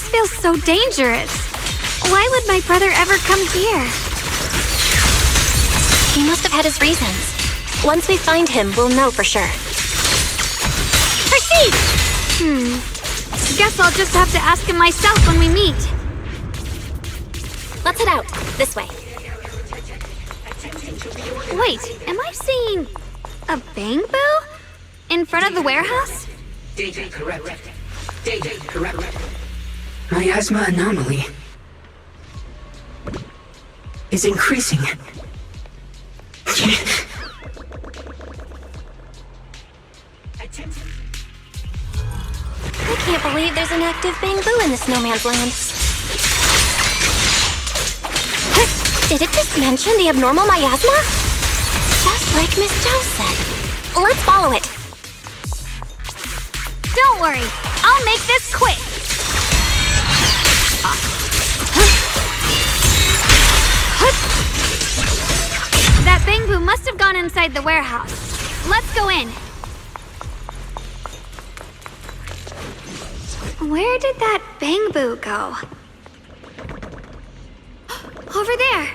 This feels so dangerous. Why would my brother ever come here? He must have had his reasons. Once we find him, we'll know for sure. Proceed! Guess I'll just have to ask him myself when we meet. Let's head out. This way. Wait, am I seeing a bang-boo? In front of the warehouse? Data correct. Data correct. Miasma anomaly is increasing. I can't believe there's an active bang-boo in the snowman's land. Did it just mention the abnormal miasma? Just like Miss Zhao said. Let's follow it. Don't worry, I'll make this quick. That bang-boo must have gone inside the warehouse. Let's go in. Where did that bang-boo go? Over there.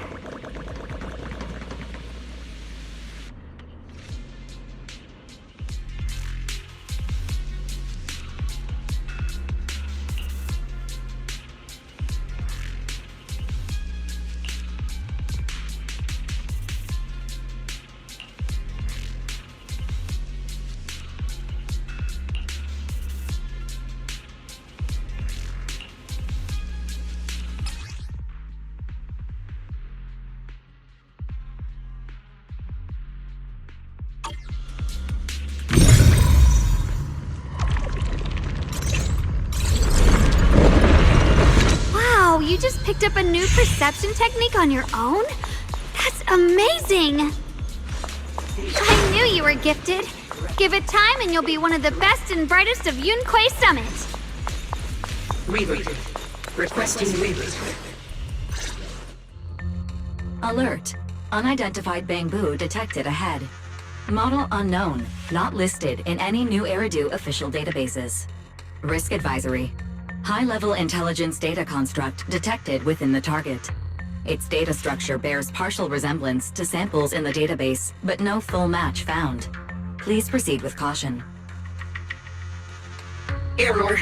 You just picked up a new perception technique on your own? That's amazing! I knew you were gifted. Give it time and you'll be one of the best and brightest of Yunquei Summit. Reroute. Requesting reroute. Alert. Unidentified bang-boo detected ahead. Model unknown, not listed in any New Eridu official databases. Risk advisory. High-level intelligence data construct detected within the target. Its data structure bears partial resemblance to samples in the database, but no full match found. Please proceed with caution. Error.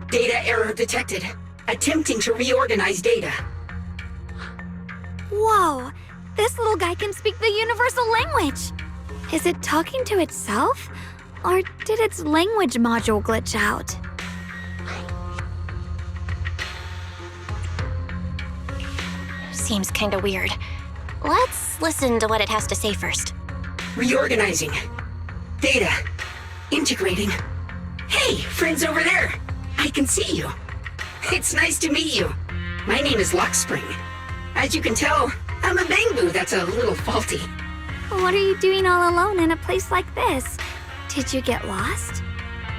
Data error detected. Attempting to reorganize data. Whoa! This little guy can speak the universal language! Is it talking to itself? Or did its language module glitch out? Seems kinda weird. Let's listen to what it has to say first. Reorganizing. Data. Integrating. Hey, friends over there! I can see you. It's nice to meet you. My name is Luckspring. As you can tell, I'm a bang-boo that's a little faulty. What are you doing all alone in a place like this? Did you get lost?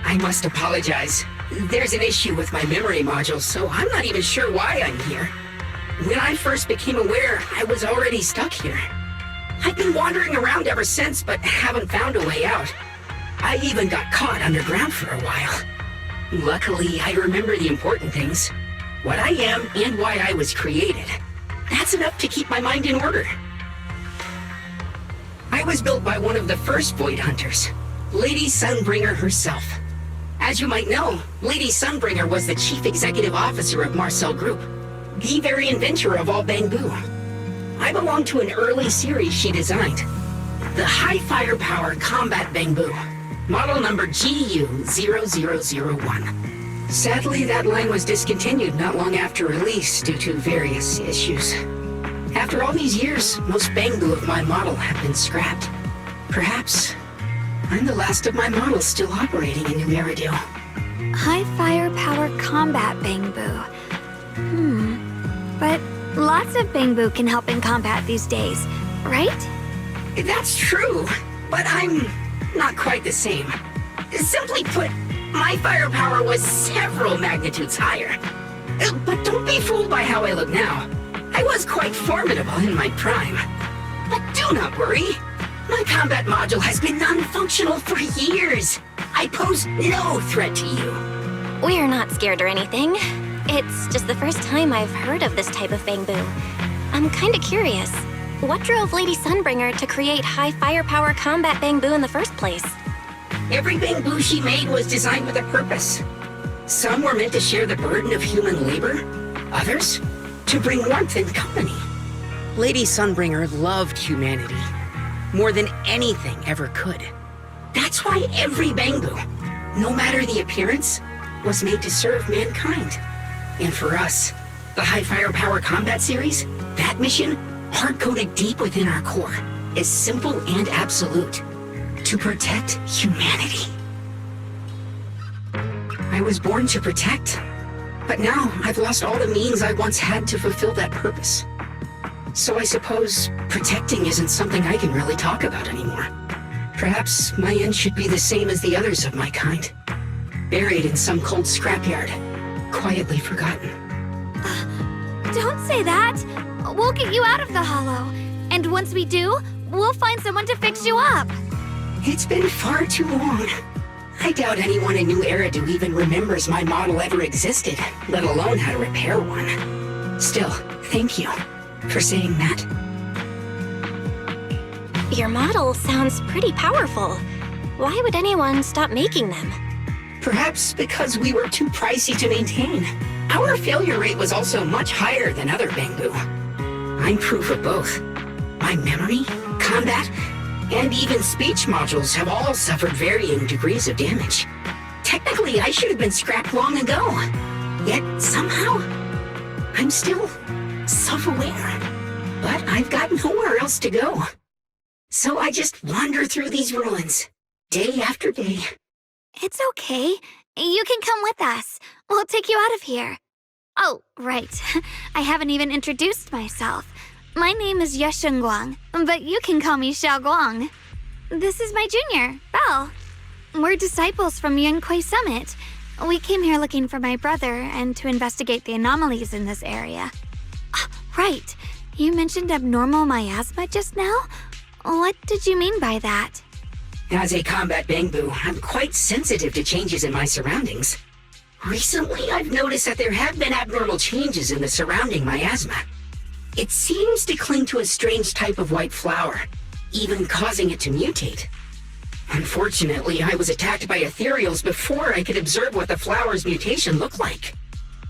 I must apologize. There's an issue with my memory module, so I'm not even sure why I'm here. When I first became aware, I was already stuck here. I've been wandering around ever since, but haven't found a way out. I even got caught underground for a while. Luckily, I remember the important things. What I am and why I was created. That's enough to keep my mind in order. I was built by one of the first Void Hunters, Lady Sunbringer herself. As you might know, Lady Sunbringer was the chief executive officer of Marcel Group, the very inventor of all bang-boo. I belong to an early series she designed, the High Firepower Combat Bang-boo, model number GU0001. Sadly, that line was discontinued not long after release due to various issues. After all these years, most bang-boo of my model have been scrapped. Perhaps I'm the last of my models still operating in New Eridu. High firepower combat bang-boo. But lots of bang-boo can help in combat these days, right? That's true, but I'm not quite the same. Simply put, my firepower was several magnitudes higher. But don't be fooled by how I look now. I was quite formidable in my prime. But do not worry. My combat module has been non-functional for years. I pose no threat to you. We're not scared or anything. It's just the first time I've heard of this type of bamboo. I'm kinda curious. What drove Lady Sunbringer to create high firepower combat bamboo in the first place? Every bamboo she made was designed with a purpose. Some were meant to share the burden of human labor, others to bring warmth and company. Lady Sunbringer loved humanity more than anything ever could. That's why every bamboo, no matter the appearance, was made to serve mankind. And for us, the High Firepower Combat Series, that mission, hard-coded deep within our core, is simple and absolute. To protect humanity. I was born to protect, but now I've lost all the means I once had to fulfill that purpose. So I suppose protecting isn't something I can really talk about anymore. Perhaps my end should be the same as the others of my kind. Buried in some cold scrapyard, quietly forgotten. Don't say that! We'll get you out of the hollow. And once we do, we'll find someone to fix you up. It's been far too long. I doubt anyone in New Eridu even remembers my model ever existed, let alone how to repair one. Still, thank you for saying that. Your model sounds pretty powerful. Why would anyone stop making them? Perhaps because we were too pricey to maintain. Our failure rate was also much higher than other bamboo. I'm proof of both. My memory, combat, and even speech modules have all suffered varying degrees of damage. Technically, I should have been scrapped long ago. Yet, somehow, I'm still self-aware. But I've got nowhere else to go. So I just wander through these ruins, day after day. It's okay. You can come with us. We'll take you out of here. Oh, right. I haven't even introduced myself. My name is Yeshengguang, but you can call me Xiaoguang. This is my junior, Belle. We're disciples from Yunquei Summit. We came here looking for my brother and to investigate the anomalies in this area. Right. You mentioned abnormal miasma just now? What did you mean by that? As a combat bamboo, I'm quite sensitive to changes in my surroundings. Recently, I've noticed that there have been abnormal changes in the surrounding miasma. It seems to cling to a strange type of white flower, even causing it to mutate. Unfortunately, I was attacked by ethereals before I could observe what the flower's mutation looked like.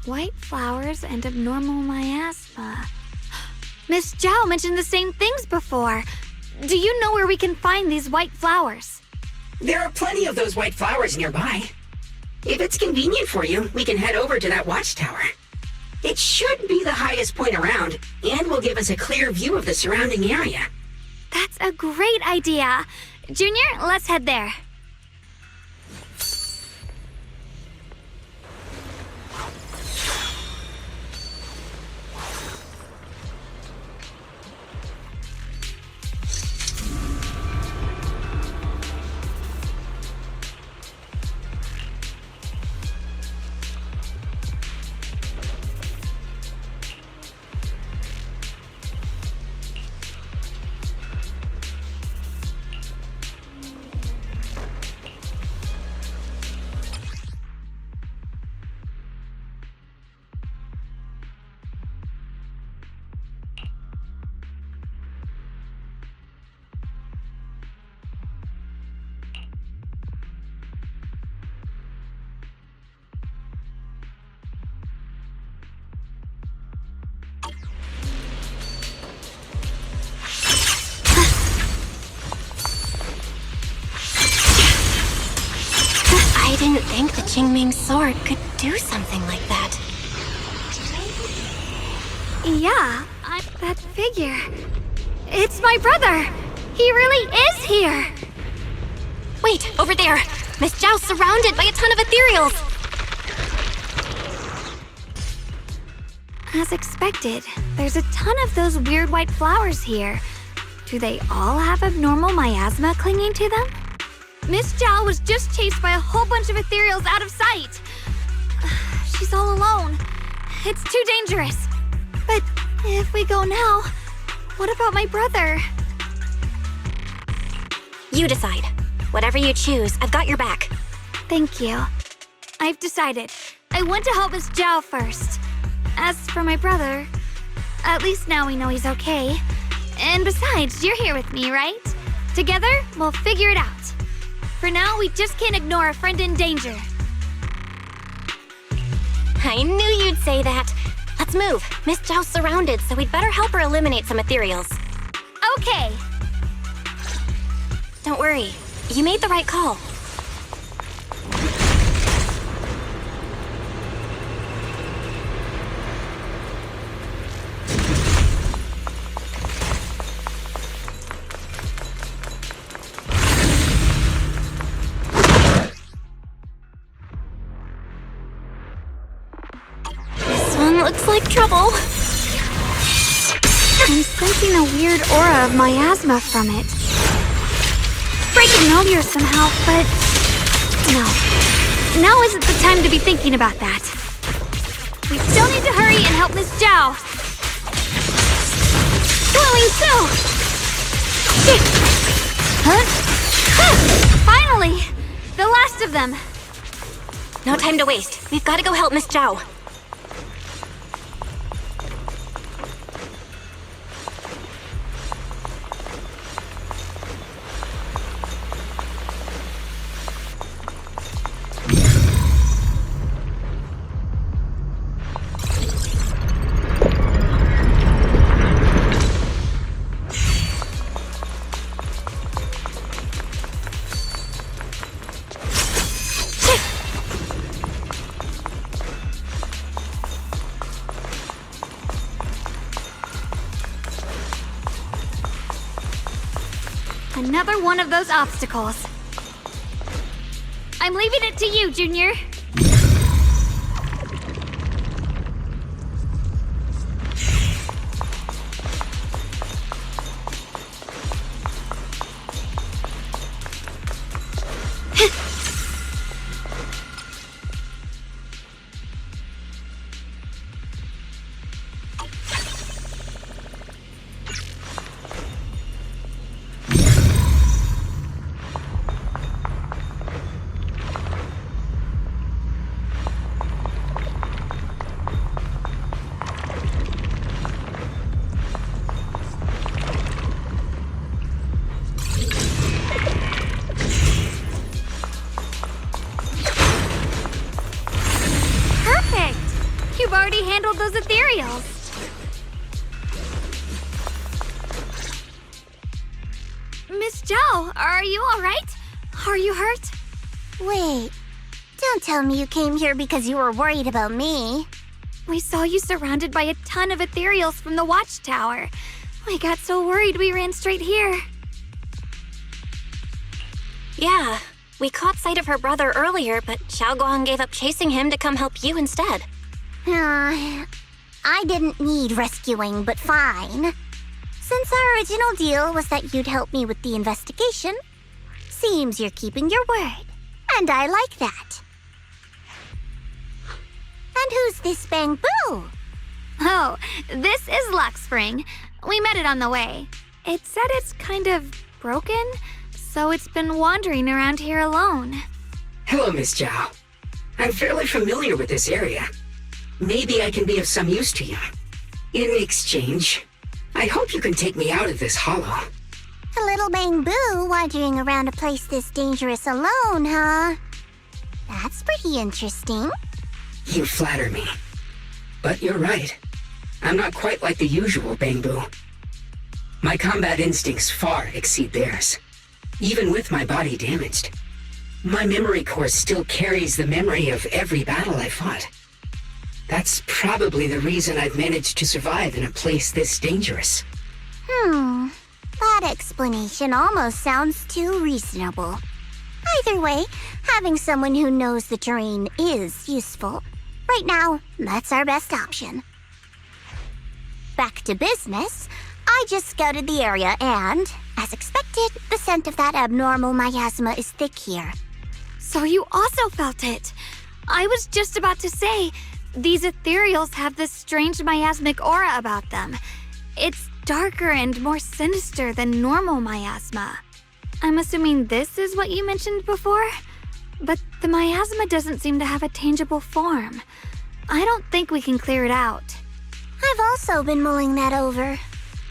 White flowers and abnormal miasma. Miss Zhao mentioned the same things before. Do you know where we can find these white flowers? There are plenty of those white flowers nearby. If it's convenient for you, we can head over to that watchtower. It should be the highest point around, and will give us a clear view of the surrounding area. That's a great idea. Junior, let's head there. I didn't think the Qingming sword could do something like that. Yeah, that figure. It's my brother. He really is here. Wait, over there! Miss Zhao's surrounded by a ton of ethereals! As expected, there's a ton of those weird white flowers here. Do they all have abnormal miasma clinging to them? Miss Zhao was just chased by a whole bunch of ethereals out of sight. She's all alone. It's too dangerous. But if we go now, what about my brother? You decide. Whatever you choose, I've got your back. Thank you. I've decided. I went to help Miss Zhao first. As for my brother, at least now we know he's okay. And besides, you're here with me, right? Together, we'll figure it out. For now, we just can't ignore a friend in danger. I knew you'd say that. Let's move. Miss Zhao's surrounded, so we'd better help her eliminate some ethereals. Okay. Don't worry. You made the right call. This one looks like trouble. I'm sensing a weird aura of miasma from it. Breaking familiar somehow, but no. Now isn't the time to be thinking about that. We still need to hurry and help Miss Zhao. Glowing too! Huh? Finally! The last of them! No time to waste. We've got to go help Miss Zhao. Another one of those obstacles. I'm leaving it to you, Junior. You've already handled those ethereals. Miss Zhao, are you all right? Are you hurt? Wait, don't tell me you came here because you were worried about me. We saw you surrounded by a ton of ethereals from the watchtower. We got so worried we ran straight here. Yeah, we caught sight of her brother earlier, but Xiaoguang gave up chasing him to come help you instead. I didn't need rescuing, but fine. Since our original deal was that you'd help me with the investigation, seems you're keeping your word, and I like that. And who's this Bang Boo? Oh, this is Luxspring. We met it on the way. It said it's kind of broken, so it's been wandering around here alone. Hello, Miss Zhao. I'm fairly familiar with this area. Maybe I can be of some use to you. In exchange, I hope you can take me out of this hollow. A little Bang Boo wandering around a place this dangerous alone, huh? That's pretty interesting. You flatter me. But you're right. I'm not quite like the usual Bang Boo. My combat instincts far exceed theirs. Even with my body damaged, my memory core still carries the memory of every battle I fought. That's probably the reason I've managed to survive in a place this dangerous. That explanation almost sounds too reasonable. Either way, having someone who knows the terrain is useful. Right now, that's our best option. Back to business, I just scouted the area and, as expected, the scent of that abnormal miasma is thick here. So you also felt it. I was just about to say, these ethereals have this strange miasmic aura about them. It's darker and more sinister than normal miasma. I'm assuming this is what you mentioned before? But the miasma doesn't seem to have a tangible form. I don't think we can clear it out. I've also been mulling that over.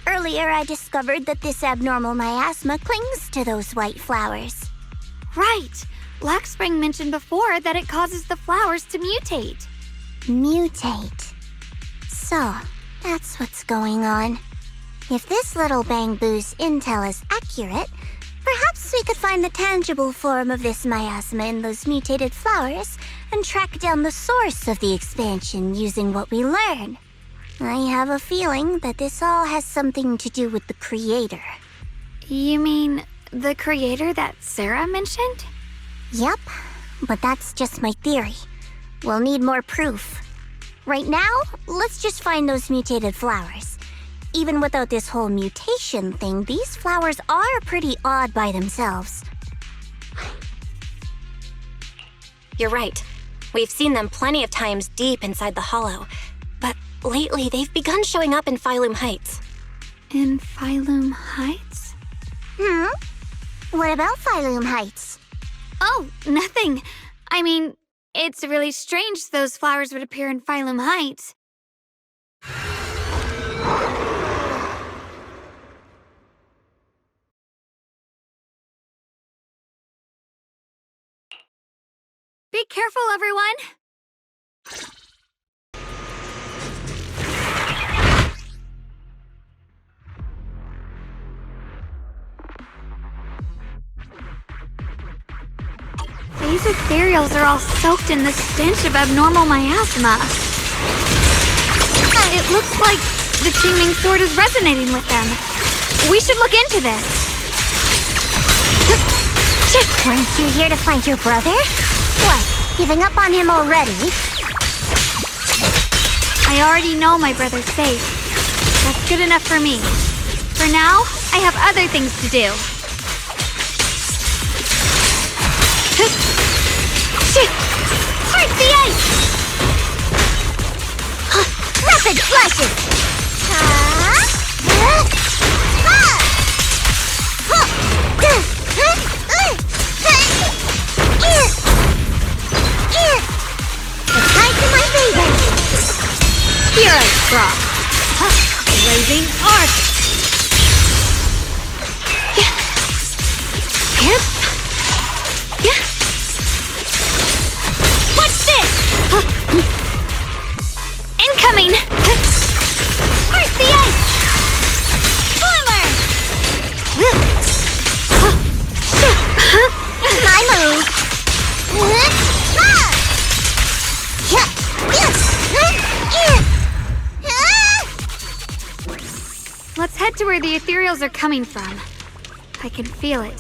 Earlier, I discovered that this abnormal miasma clings to those white flowers. Right. Black Spring mentioned before that it causes the flowers to mutate. Mutate. So, that's what's going on. If this little Bangbu's intel is accurate, perhaps we could find the tangible form of this miasma in those mutated flowers and track down the source of the expansion using what we learn. I have a feeling that this all has something to do with the creator. You mean the creator that Sarah mentioned? Yep, but that's just my theory. We'll need more proof. Right now, let's just find those mutated flowers. Even without this whole mutation thing, these flowers are pretty odd by themselves. You're right. We've seen them plenty of times deep inside the hollow. But lately, they've begun showing up in Phylum Heights. In Phylum Heights? What about Phylum Heights? Oh, nothing. I mean, it's really strange those flowers would appear in Phylum Heights. Be careful, everyone! These ethereals are all soaked in the stench of abnormal miasma. It looks like the Qingming sword is resonating with them. We should look into this. Weren't you here to find your brother? What, giving up on him already? I already know my brother's safe. That's good enough for me. For now, I have other things to do. Heart the ice! Rapid flashes! It's time to my baby! Here I drop. Blazing arc. What's this? Incoming! Heart the ice! Slimmer! My move! Let's head to where the ethereals are coming from. I can feel it.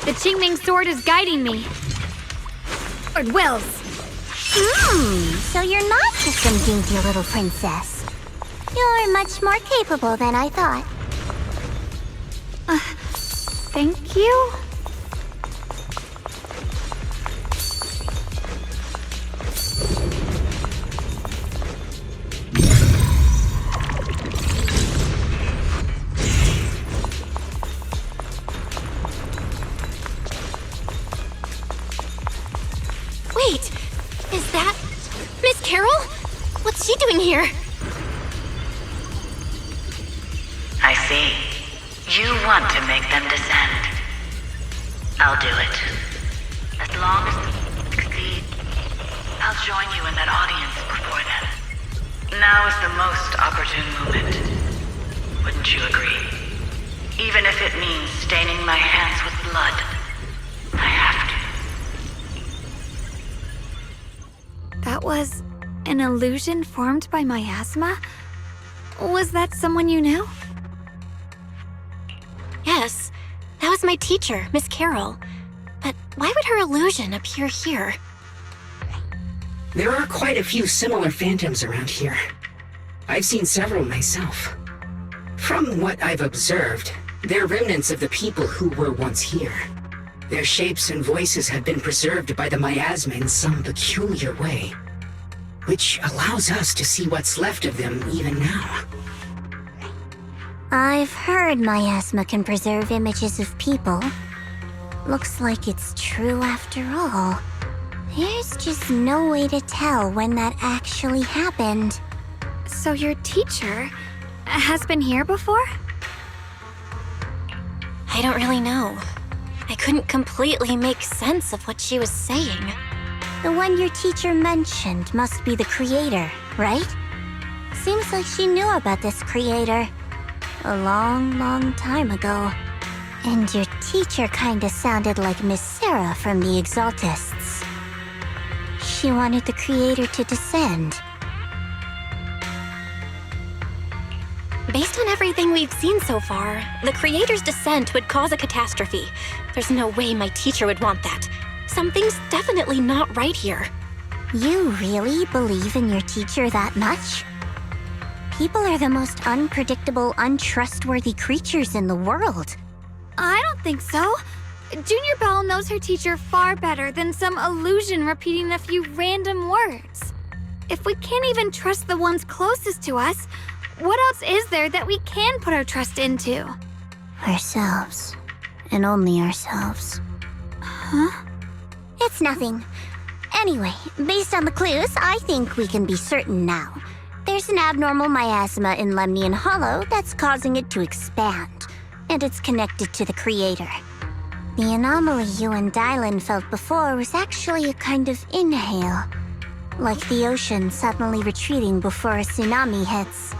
The Qingming sword is guiding me. Lord Wills. So you're not just some dainty little princess. You're much more capable than I thought. Thank you? Wait, is that Miss Carol? What's she doing here? I see. You want to make them descend. I'll do it. As long as they succeed, I'll join you in that audience before them. Now is the most opportune moment. Wouldn't you agree? Even if it means staining my hands with blood, I have to. That was an illusion formed by miasma? Was that someone you knew? Yes, that was my teacher, Miss Carol. But why would her illusion appear here? There are quite a few similar phantoms around here. I've seen several myself. From what I've observed, they're remnants of the people who were once here. Their shapes and voices have been preserved by the miasma in some peculiar way, which allows us to see what's left of them even now. I've heard miasma can preserve images of people. Looks like it's true after all. There's just no way to tell when that actually happened. So your teacher has been here before? I don't really know. I couldn't completely make sense of what she was saying. The one your teacher mentioned must be the creator, right? Seems like she knew about this creator a long, long time ago. And your teacher kinda sounded like Miss Sarah from the Exaltists. She wanted the creator to descend. Based on everything we've seen so far, the creator's descent would cause a catastrophe. There's no way my teacher would want that. Something's definitely not right here. You really believe in your teacher that much? People are the most unpredictable, untrustworthy creatures in the world. I don't think so. Junior Belle knows her teacher far better than some illusion repeating a few random words. If we can't even trust the ones closest to us, what else is there that we can put our trust into? Ourselves. And only ourselves. Huh? It's nothing. Anyway, based on the clues, I think we can be certain now. There's an abnormal miasma in Lemnian Hollow that's causing it to expand, and it's connected to the creator. The anomaly you and Dylan felt before was actually a kind of inhale, like the ocean suddenly retreating before a tsunami hits.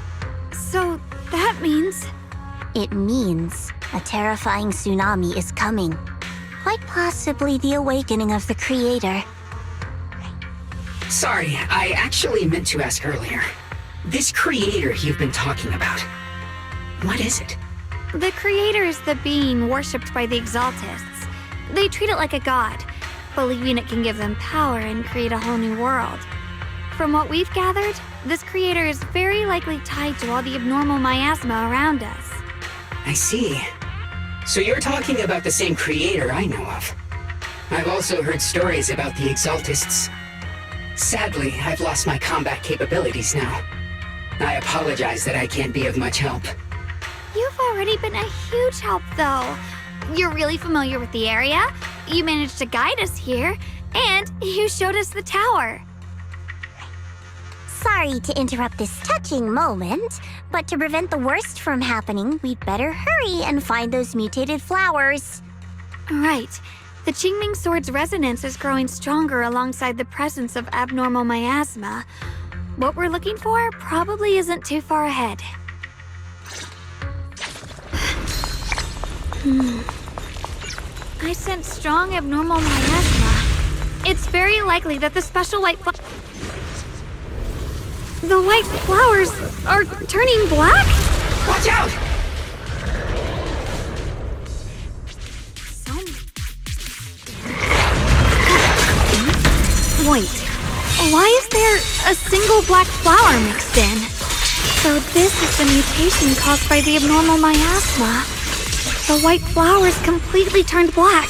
So that means... It means a terrifying tsunami is coming. Quite possibly the awakening of the creator. Sorry, I actually meant to ask earlier. This creator you've been talking about, what is it? The creator is the being worshipped by the Exaltists. They treat it like a god, believing it can give them power and create a whole new world. From what we've gathered, this creator is very likely tied to all the abnormal miasma around us. I see. So you're talking about the same creator I know of. I've also heard stories about the Exaltists. Sadly, I've lost my combat capabilities now. I apologize that I can't be of much help. You've already been a huge help, though. You're really familiar with the area, you managed to guide us here, and you showed us the tower. Sorry to interrupt this touching moment, but to prevent the worst from happening, we'd better hurry and find those mutated flowers. Right. The Qingming Sword's resonance is growing stronger alongside the presence of abnormal miasma. What we're looking for probably isn't too far ahead. I sense strong abnormal miasma. It's very likely that the special white the white flowers are turning black? Watch out! Wait, why is there a single black flower mixed in? So this is the mutation caused by the abnormal miasma. The white flowers completely turned black.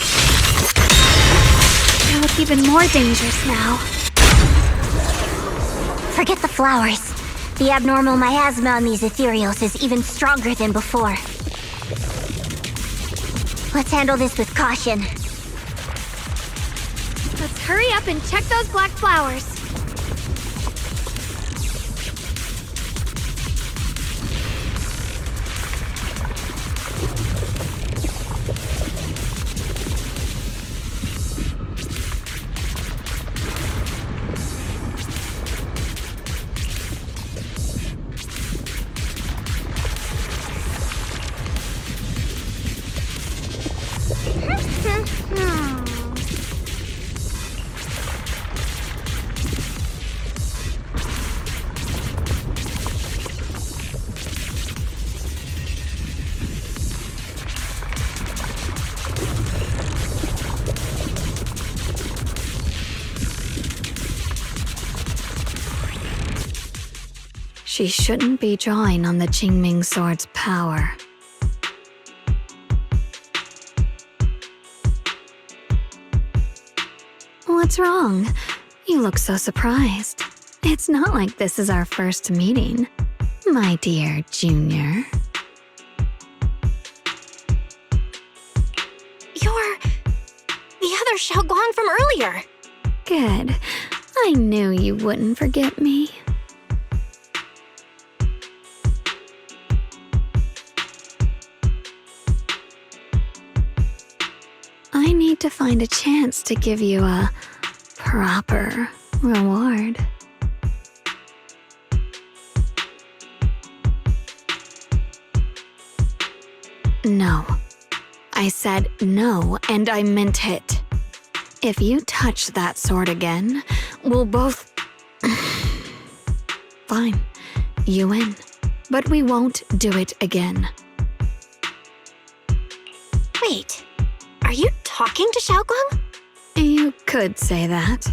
They look even more dangerous now. Forget the flowers. The abnormal miasma on these ethereals is even stronger than before. Let's handle this with caution. Let's hurry up and check those black flowers. She shouldn't be drawing on the Qingming Sword's power. What's wrong? You look so surprised. It's not like this is our first meeting, my dear Junior. You're... the other Xiaoguang from earlier. Good. I knew you wouldn't forget me. I need to find a chance to give you a proper reward. No. I said no, and I meant it. If you touch that sword again, we'll both... Fine. You win. But we won't do it again. Wait, are you talking to Xiaoguang? You could say that.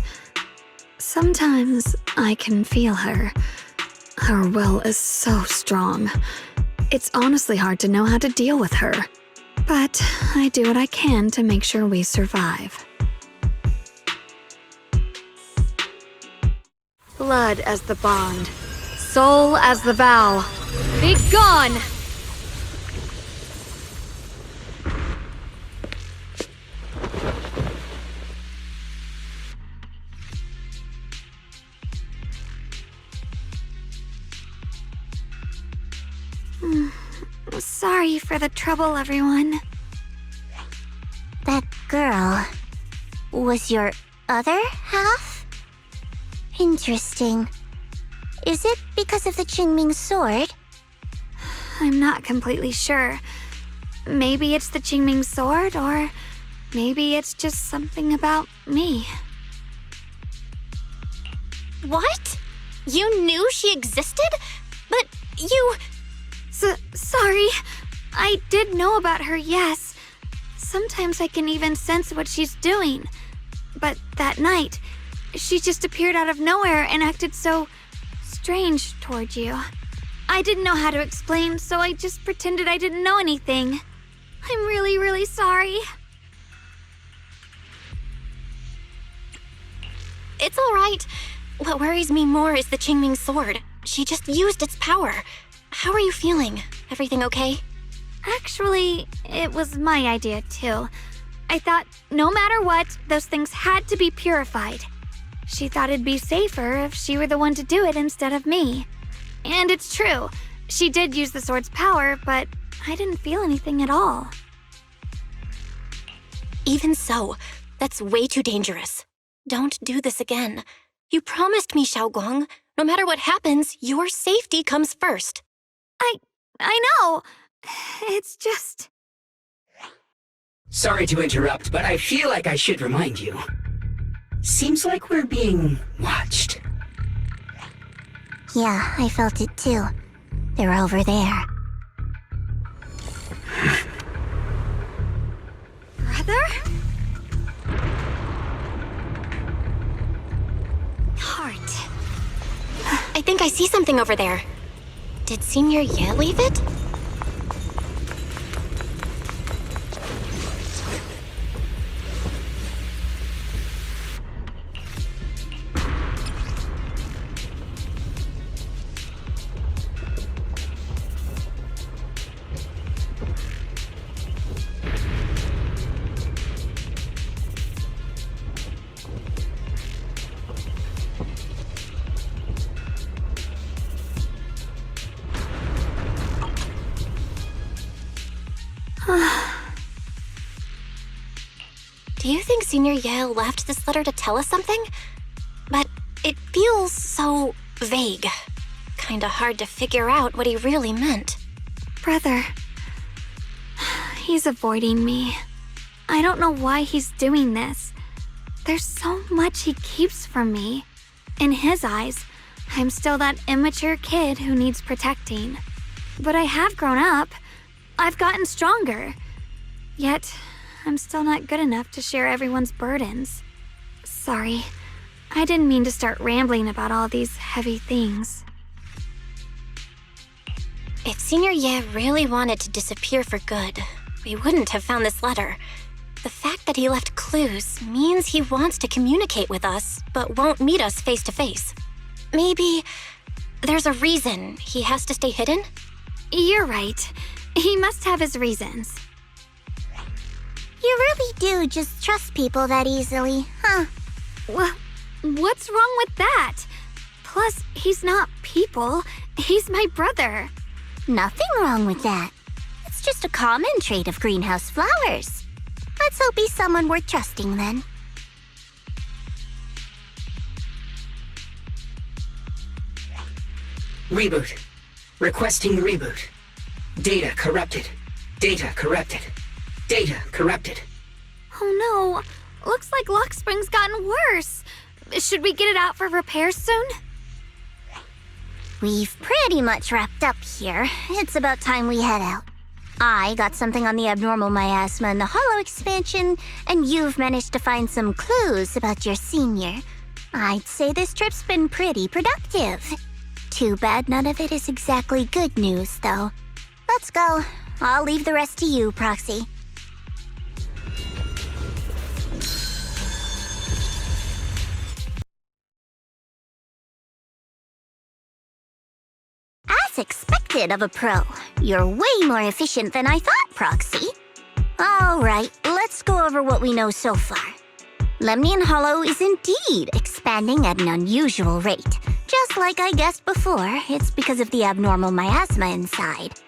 Sometimes I can feel her. Her will is so strong. It's honestly hard to know how to deal with her. But I do what I can to make sure we survive. Blood as the bond. Soul as the vow. Be gone! Sorry for the trouble, everyone. That girl was your other half? Interesting. Is it because of the Qingming sword? I'm not completely sure. Maybe it's the Qingming sword, or maybe it's just something about me. What? You knew she existed? But you... Sorry. I did know about her, yes. Sometimes I can even sense what she's doing. But that night, she just appeared out of nowhere and acted so strange toward you. I didn't know how to explain, so I just pretended I didn't know anything. I'm really, really sorry. It's all right. What worries me more is the Qingming sword. She just used its power. How are you feeling? Everything okay? Actually, it was my idea too. I thought no matter what, those things had to be purified. She thought it'd be safer if she were the one to do it instead of me. And it's true. She did use the sword's power, but I didn't feel anything at all. Even so, that's way too dangerous. Don't do this again. You promised me, Xiaoguang. No matter what happens, your safety comes first. I know. It's just... Sorry to interrupt, but I feel like I should remind you. Seems like we're being watched. Yeah, I felt it too. They're over there. Brother? Heart. I think I see something over there. Did Senior Ye leave it? Do you think Senior Ye left this letter to tell us something? But it feels so vague. Kinda hard to figure out what he really meant. Brother. He's avoiding me. I don't know why he's doing this. There's so much he keeps from me. In his eyes, I'm still that immature kid who needs protecting. But I have grown up. I've gotten stronger. Yet, I'm still not good enough to share everyone's burdens. Sorry. I didn't mean to start rambling about all these heavy things. If Senior Ye really wanted to disappear for good, we wouldn't have found this letter. The fact that he left clues means he wants to communicate with us, but won't meet us face to face. Maybe there's a reason he has to stay hidden? You're right. He must have his reasons. You really do just trust people that easily, huh? Well, What's wrong with that? Plus, he's not people. He's my brother. Nothing wrong with that. It's just a common trait of greenhouse flowers. Let's hope he's someone worth trusting then. Reboot. Requesting reboot. Data corrupted. Data corrupted. Data corrupted. Oh no. Looks like Lock Spring's gotten worse. Should we get it out for repairs soon? We've pretty much wrapped up here. It's about time we head out. I got something on the abnormal miasma and the hollow expansion, and you've managed to find some clues about your senior. I'd say this trip's been pretty productive. Too bad none of it is exactly good news, though. Let's go. I'll leave the rest to you, Proxy. As expected of a pro, you're way more efficient than I thought, Proxy. Alright, let's go over what we know so far. Lemnian Hollow is indeed expanding at an unusual rate. Just like I guessed before, it's because of the abnormal miasma inside.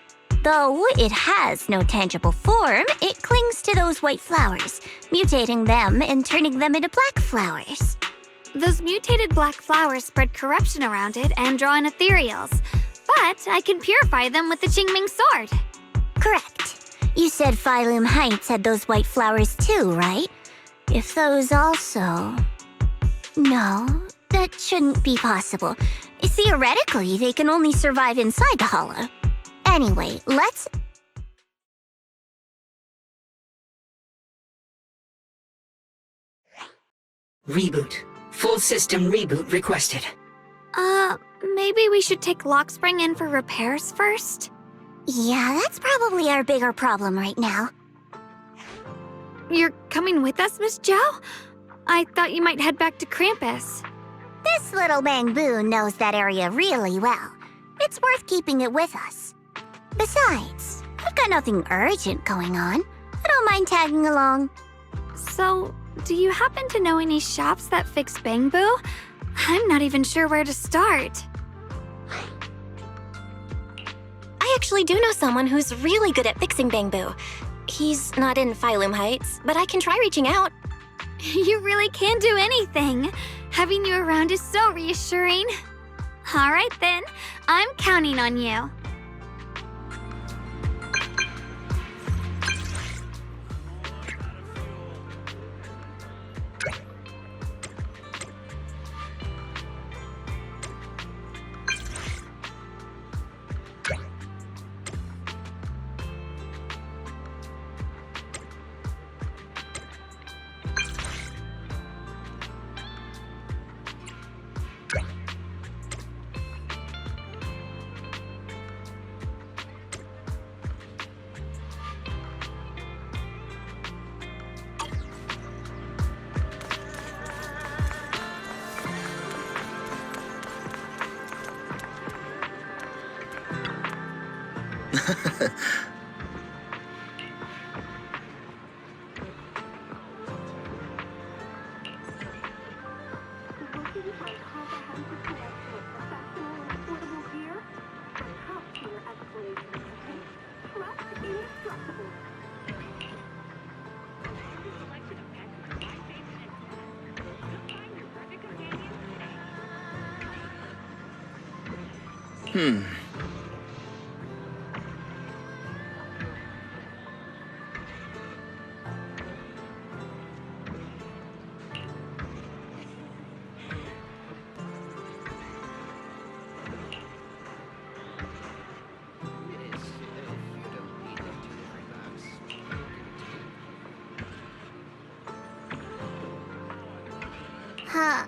Though it has no tangible form, it clings to those white flowers, mutating them and turning them into black flowers. Those mutated black flowers spread corruption around it and draw in ethereals. But I can purify them with the Qingming sword. Correct. You said Phylum Heights had those white flowers too, right? If those also... No, that shouldn't be possible. Theoretically, they can only survive inside the hollow. Anyway, let's... Reboot. Full system reboot requested. Maybe we should take Lock Spring in for repairs first? Yeah, that's probably our bigger problem right now. You're coming with us, Miss Zhao? I thought you might head back to Krampus. This little bamboo knows that area really well. It's worth keeping it with us. Besides, I've got nothing urgent going on. I don't mind tagging along. So, do you happen to know any shops that fix bamboo? I'm not even sure where to start. I actually do know someone who's really good at fixing bamboo. He's not in Phylum Heights, but I can try reaching out. You really can do anything. Having you around is so reassuring. All right then, I'm counting on you. Huh.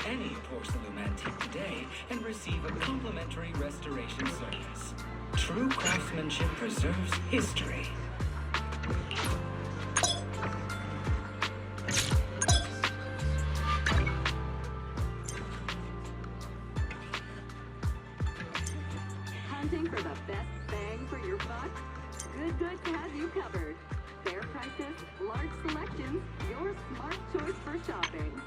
any porcelain antique today and receive a complimentary restoration service. True craftsmanship preserves history. Hunting for the best bang for your buck? Good Goods has you covered. Fair prices, large selections, your smart choice for shopping.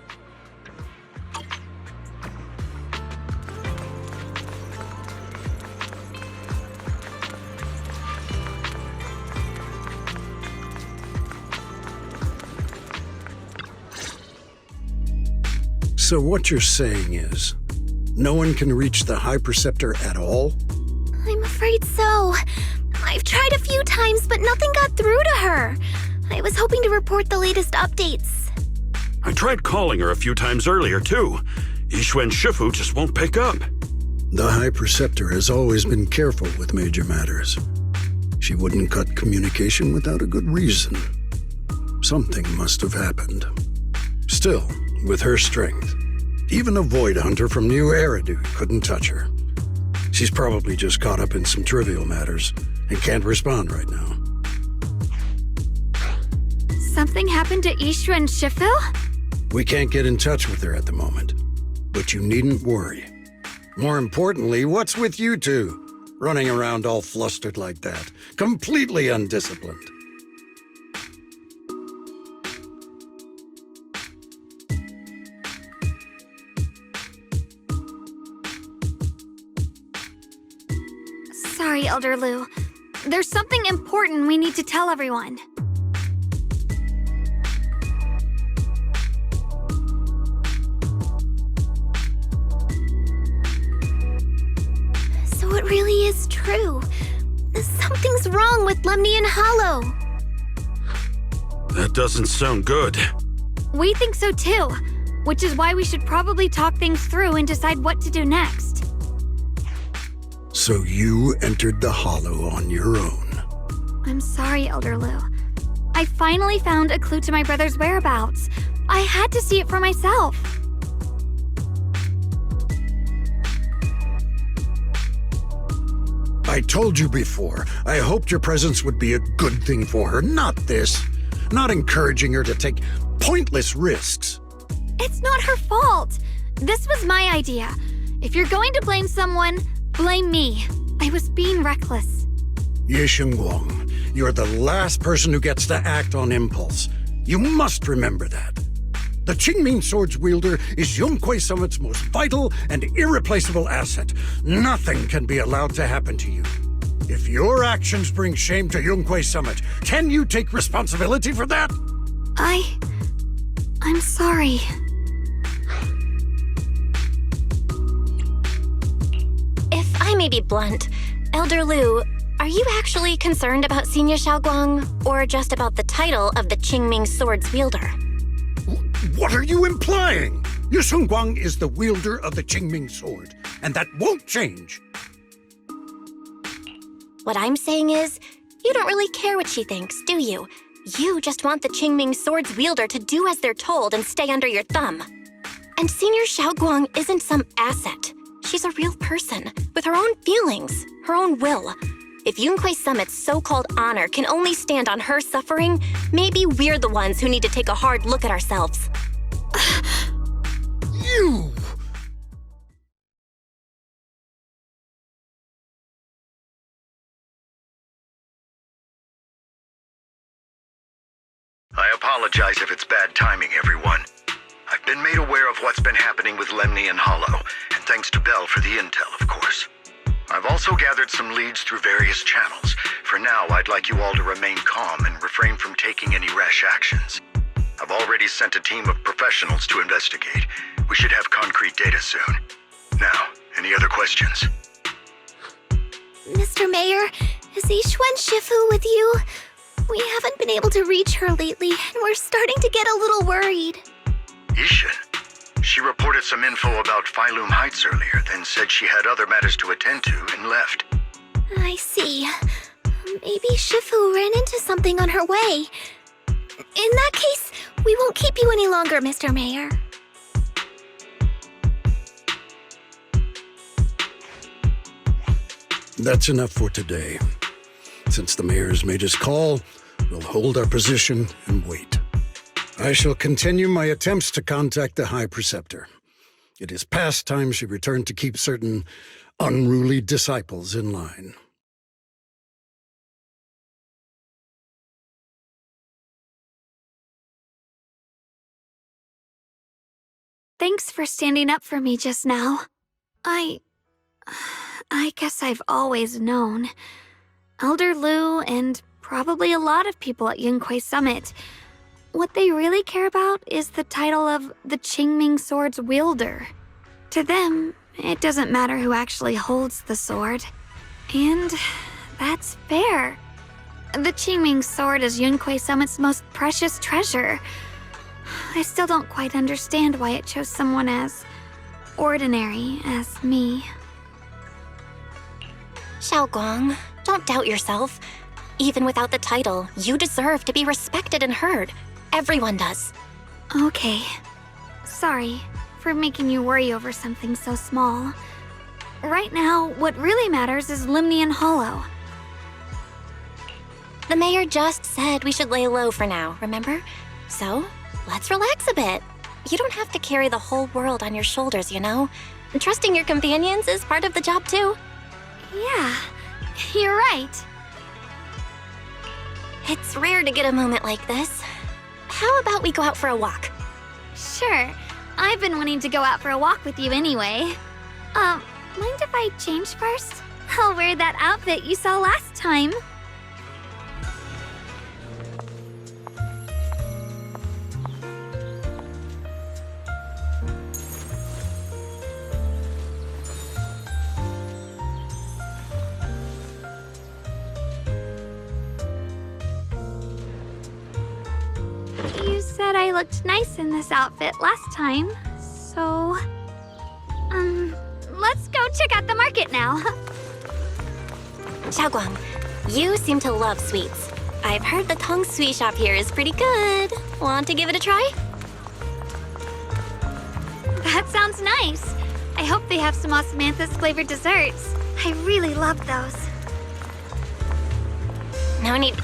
So what you're saying is, no one can reach the High Preceptor at all? I'm afraid so. I've tried a few times, but nothing got through to her. I was hoping to report the latest updates. I tried calling her a few times earlier, too. Yixuan Shifu just won't pick up. The High Preceptor has always been careful with major matters. She wouldn't cut communication without a good reason. Something must have happened. Still, with her strength, even a Void Hunter from New Eridu couldn't touch her. She's probably just caught up in some trivial matters and can't respond right now. Something happened to Yixuan Shifu? We can't get in touch with her at the moment, but you needn't worry. More importantly, what's with you two? Running around all flustered like that, completely undisciplined. Sorry, Elder Lu. There's something important we need to tell everyone. So it really is true. Something's wrong with Lemnian Hollow. That doesn't sound good. We think so too, which is why we should probably talk things through and decide what to do next. So you entered the Hollow on your own. I'm sorry, Elder Lu. I finally found a clue to my brother's whereabouts. I had to see it for myself. I told you before, I hoped your presence would be a good thing for her, not this. Not encouraging her to take pointless risks. It's not her fault. This was my idea. If you're going to blame someone, blame me. I was being reckless. Ye Shengguang, you're the last person who gets to act on impulse. You must remember that. The Qingming Sword's wielder is Yonghui Summit's most vital and irreplaceable asset. Nothing can be allowed to happen to you. If your actions bring shame to Yonghui Summit, can you take responsibility for that? I'm sorry. If I may be blunt, Elder Lu, are you actually concerned about Senior Xiaoguang, or just about the title of the Qingming Sword's wielder? What are you implying? Ye Shengguang is the wielder of the Qingming Sword, and that won't change. What I'm saying is, you don't really care what she thinks, do you? You just want the Qingming Sword's wielder to do as they're told and stay under your thumb. And Senior Xiaoguang isn't some asset. She's a real person, with her own feelings, her own will. If Yonghui Summit's so-called honor can only stand on her suffering, maybe we're the ones who need to take a hard look at ourselves. You! I apologize if it's bad timing, everyone. I've been made aware of what's been happening with Lemnian Hollow, and thanks to Bell for the intel, of course. I've also gathered some leads through various channels. For now, I'd like you all to remain calm and refrain from taking any rash actions. I've already sent a team of professionals to investigate. We should have concrete data soon. Now, any other questions? Mr. Mayor, is Yixuan Shifu with you? We haven't been able to reach her lately, and we're starting to get a little worried. Yixuan? She reported some info about Phylum Heights earlier, then said she had other matters to attend to and left. I see. Maybe Shifu ran into something on her way. In that case, we won't keep you any longer, Mr. Mayor. That's enough for today. Since the mayor's made his call, we'll hold our position and wait. I shall continue my attempts to contact the High Preceptor. It is past time she returned to keep certain unruly disciples in line. Thanks for standing up for me just now. I guess I've always known. Elder Lu and probably a lot of people at Yunquei Summit, what they really care about is the title of the Qingming Sword's wielder. To them, it doesn't matter who actually holds the sword. And that's fair. The Qingming Sword is Yunquei Summit's most precious treasure. I still don't quite understand why it chose someone as ordinary as me. Xiaoguang, don't doubt yourself. Even without the title, you deserve to be respected and heard. Everyone does. Okay. Sorry for making you worry over something so small. Right now, what really matters is Limnian Hollow. The mayor just said we should lay low for now, remember? So, let's relax a bit. You don't have to carry the whole world on your shoulders, you know? Trusting your companions is part of the job too. Yeah, you're right. It's rare to get a moment like this. How about we go out for a walk? Sure. I've been wanting to go out for a walk with you anyway. Mind if I change first? I'll wear that outfit you saw last time. You said I looked nice in this outfit last time, so... let's go check out the market now. Xiaoguang, you seem to love sweets. I've heard the Tong Sui shop here is pretty good. Want to give it a try? That sounds nice. I hope they have some osmanthus-flavored desserts. I really love those. No need...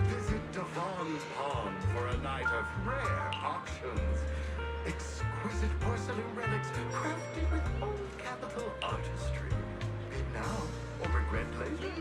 Visit Devon's Pond for a night of rare auctions. Exquisite porcelain relics crafted with old capital artistry. Bid now or regret later.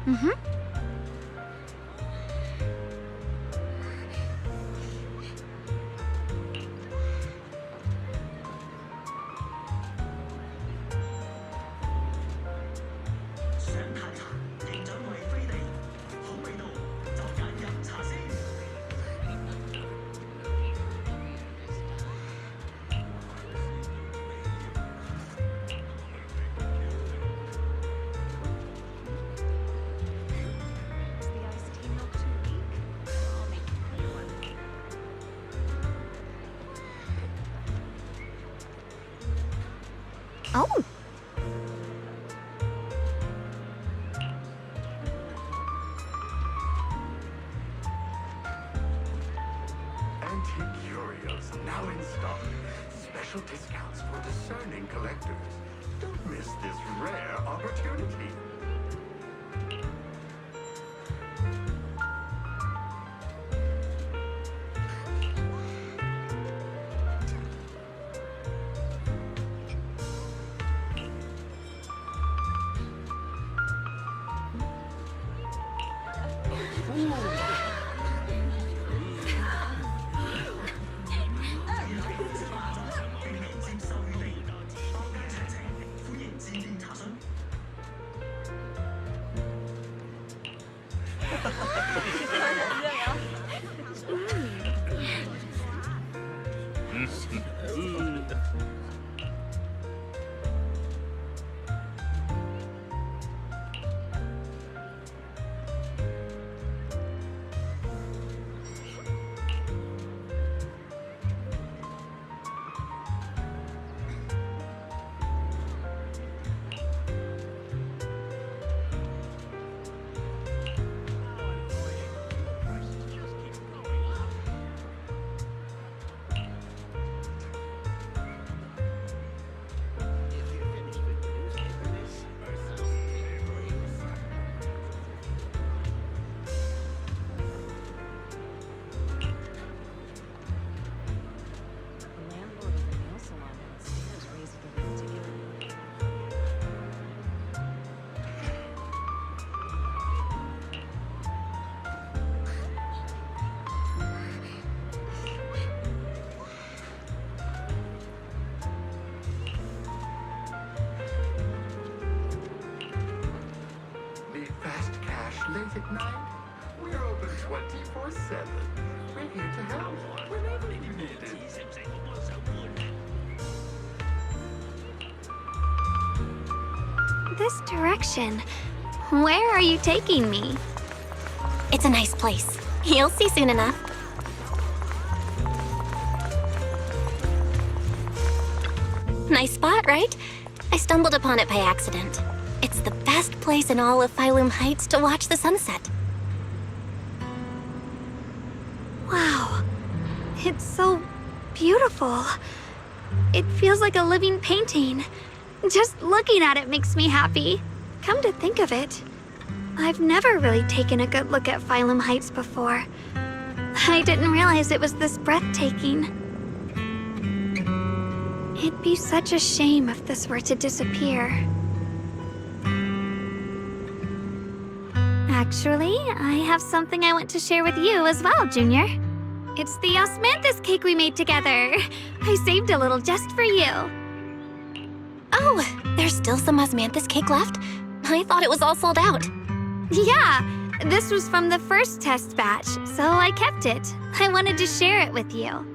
Mm-hmm. Oh. Antique curios now in stock. Special discounts for discerning collectors. Don't miss this rare opportunity. Ooh. Need fast cash late at night? We're open 24/7. We're here to help whenever you need it. This direction. Where are you taking me? It's a nice place. You'll see soon enough. Nice spot, right? I stumbled upon it by accident. It's the best place in all of Phylum Heights to watch the sunset. Wow. It's so beautiful. It feels like a living painting. Just looking at it makes me happy. Come to think of it, I've never really taken a good look at Phylum Heights before. I didn't realize it was this breathtaking. It'd be such a shame if this were to disappear. Actually, I have something I want to share with you as well, Junior. It's the osmanthus cake we made together. I saved a little just for you. Oh, there's still some osmanthus cake left? I thought it was all sold out. Yeah, this was from the first test batch, so I kept it. I wanted to share it with you.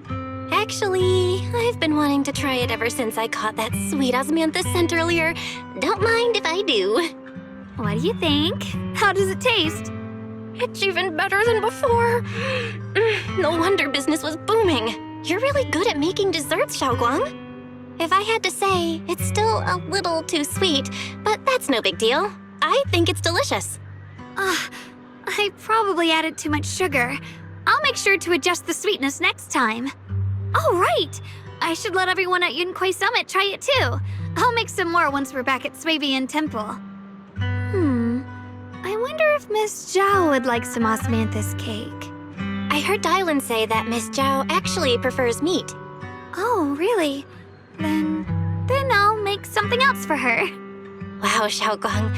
Actually, I've been wanting to try it ever since I caught that sweet osmanthus scent earlier. Don't mind if I do. What do you think? How does it taste? It's even better than before. No wonder business was booming. You're really good at making desserts, Xiaoguang. If I had to say, it's still a little too sweet, but that's no big deal. I think it's delicious. I probably added too much sugar. I'll make sure to adjust the sweetness next time. Oh, right! I should let everyone at Yunquai Summit try it too. I'll make some more once we're back at Swabian Temple. I wonder if Miss Zhao would like some osmanthus cake. I heard Dylan say that Miss Zhao actually prefers meat. Oh, really? Then I'll make something else for her. Wow, Xiaoguang.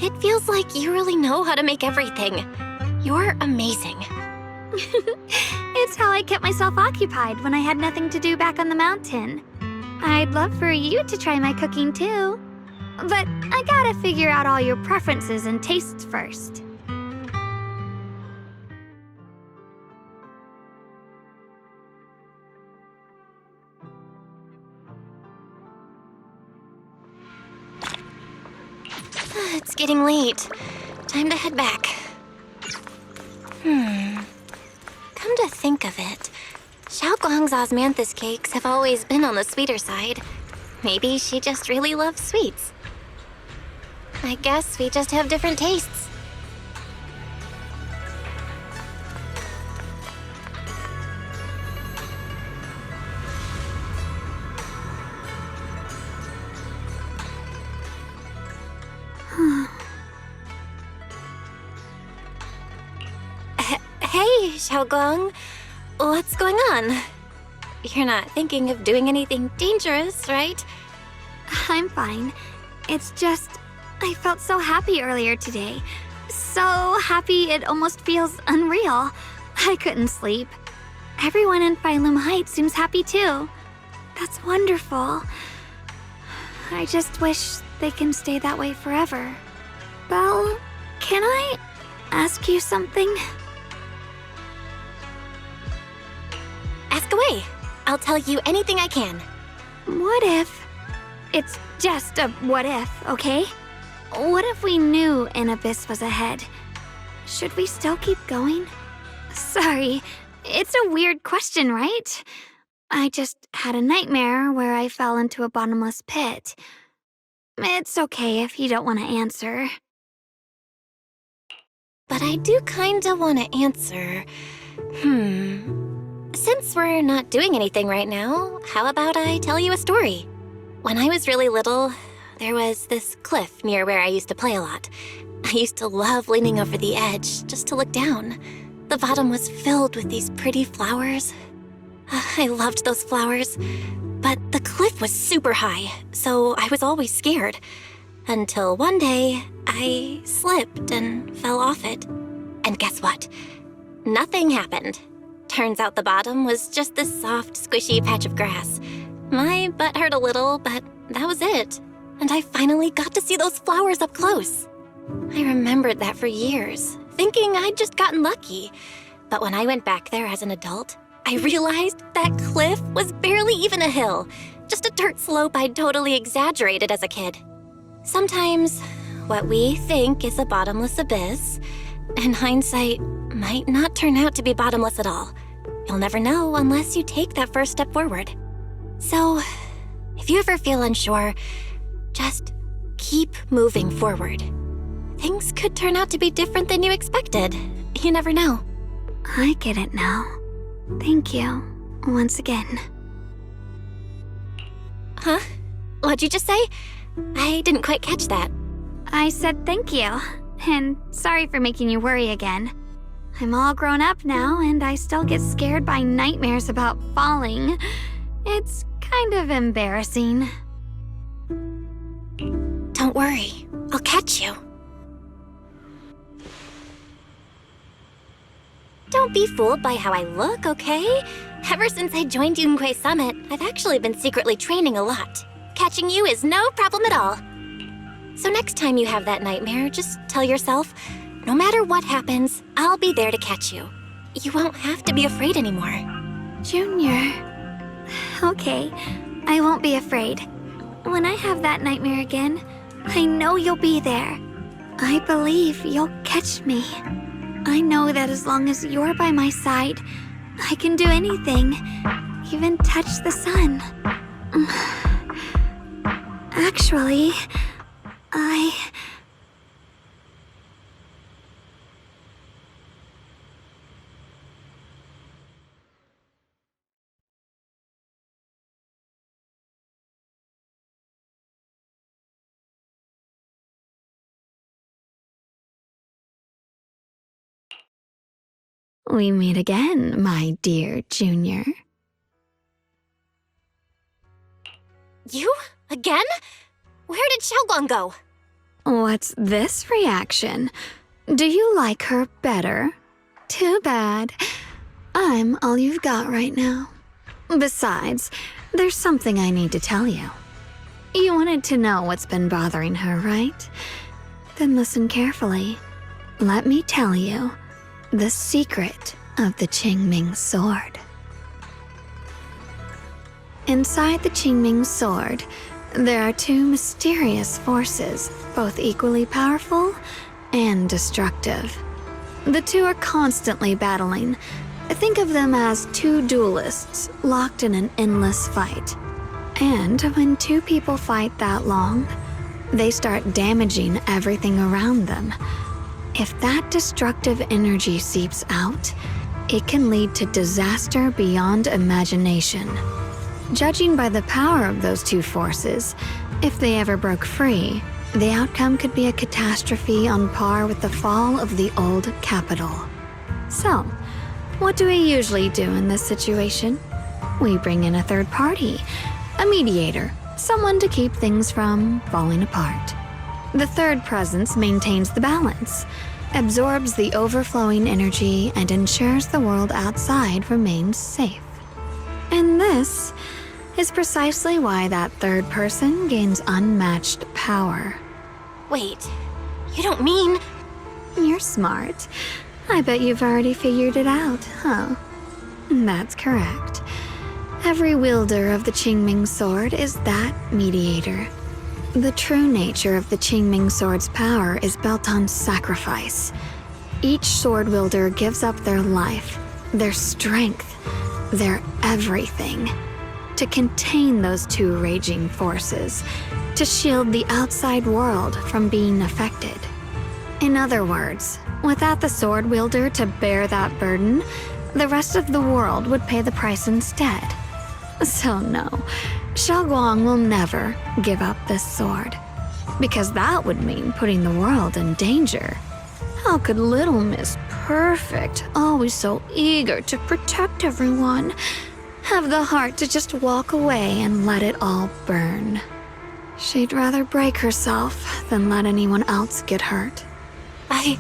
It feels like you really know how to make everything. You're amazing. It's how I kept myself occupied when I had nothing to do back on the mountain. I'd love for you to try my cooking too. But I gotta figure out all your preferences and tastes first. It's getting late. Time to head back. Come to think of it, Xiaoguang's osmanthus cakes have always been on the sweeter side. Maybe she just really loves sweets. I guess we just have different tastes. Hey, Xiaoguang. What's going on? You're not thinking of doing anything dangerous, right? I'm fine. It's just, I felt so happy earlier today. So happy it almost feels unreal. I couldn't sleep. Everyone in Phylum Heights seems happy too. That's wonderful. I just wish they can stay that way forever. Belle, can I ask you something? Ask away. I'll tell you anything I can. What if... It's just a what if, okay? What if we knew an abyss was ahead? Should we still keep going? Sorry, it's a weird question, right? I just had a nightmare where I fell into a bottomless pit. It's okay if you don't want to answer. But I do kinda want to answer. Since we're not doing anything right now, how about I tell you a story? When I was really little, there was this cliff near where I used to play a lot. I used to love leaning over the edge just to look down. The bottom was filled with these pretty flowers. I loved those flowers. But the cliff was super high, so I was always scared. Until one day, I slipped and fell off it. And guess what? Nothing happened. Turns out the bottom was just this soft, squishy patch of grass. My butt hurt a little, but that was it. And I finally got to see those flowers up close. I remembered that for years, thinking I'd just gotten lucky. But when I went back there as an adult, I realized that cliff was barely even a hill, just a dirt slope I'd totally exaggerated as a kid. Sometimes, what we think is a bottomless abyss, in hindsight, might not turn out to be bottomless at all. You'll never know unless you take that first step forward. So, if you ever feel unsure, just keep moving forward. Things could turn out to be different than you expected. You never know. I get it now. Thank you, once again. Huh? What'd you just say? I didn't quite catch that. I said thank you, and sorry for making you worry again. I'm all grown up now, and I still get scared by nightmares about falling. It's kind of embarrassing. Don't worry, I'll catch you. Don't be fooled by how I look, okay? Ever since I joined Yunquei Summit, I've actually been secretly training a lot. Catching you is no problem at all. So next time you have that nightmare, just tell yourself, no matter what happens, I'll be there to catch you. You won't have to be afraid anymore. Junior. Okay, I won't be afraid. When I have that nightmare again, I know you'll be there. I believe you'll catch me. I know that as long as you're by my side, I can do anything, even touch the sun. Actually, We meet again, my dear Junior. You? Again? Where did Xiaoguang go? What's this reaction? Do you like her better? Too bad. I'm all you've got right now. Besides, there's something I need to tell you. You wanted to know what's been bothering her, right? Then listen carefully. Let me tell you the secret of the Qingming sword. Inside the Qingming sword, there are two mysterious forces, both equally powerful and destructive. The two are constantly battling. Think of them as two duelists locked in an endless fight. And when two people fight that long, they start damaging everything around them. If that destructive energy seeps out, it can lead to disaster beyond imagination. Judging by the power of those two forces, if they ever broke free, the outcome could be a catastrophe on par with the fall of the old capital. So, what do we usually do in this situation? We bring in a third party, a mediator, someone to keep things from falling apart. The third presence maintains the balance, absorbs the overflowing energy, and ensures the world outside remains safe. And this is precisely why that third person gains unmatched power. Wait, you don't mean... You're smart. I bet you've already figured it out, huh? That's correct. Every wielder of the Qingming sword is that mediator. The true nature of the Qingming sword's power is built on sacrifice. Each sword wielder gives up their life, their strength, their everything, to contain those two raging forces, to shield the outside world from being affected. In other words, without the sword wielder to bear that burden, the rest of the world would pay the price instead. So no, Xiaoguang will never give up this sword, because that would mean putting the world in danger. How could Little Miss Perfect, always so eager to protect everyone, have the heart to just walk away and let it all burn? She'd rather break herself than let anyone else get hurt. I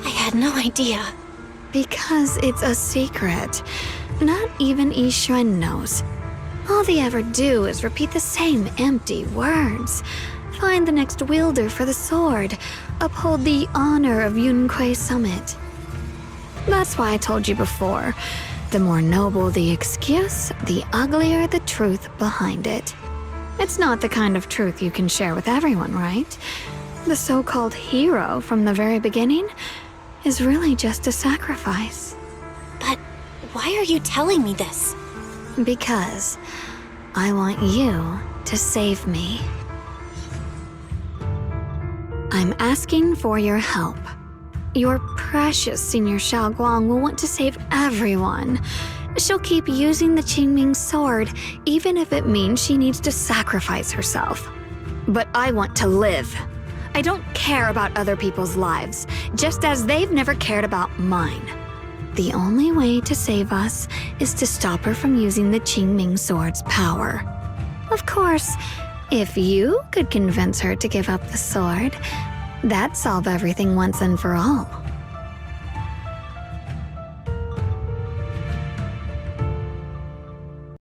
had no idea. Because it's a secret. Not even Yixuan knows. All they ever do is repeat the same empty words. Find the next wielder for the sword. Uphold the honor of Yunquei Summit. That's why I told you before. The more noble the excuse, the uglier the truth behind it. It's not the kind of truth you can share with everyone, right? The so-called hero from the very beginning is really just a sacrifice. But why are you telling me this? Because I want you to save me. I'm asking for your help. Your precious Senior Xiaoguang will want to save everyone. She'll keep using the Qingming sword, even if it means she needs to sacrifice herself. But I want to live. I don't care about other people's lives, just as they've never cared about mine. The only way to save us is to stop her from using the Qingming sword's power. Of course, if you could convince her to give up the sword, that'd solve everything once and for all.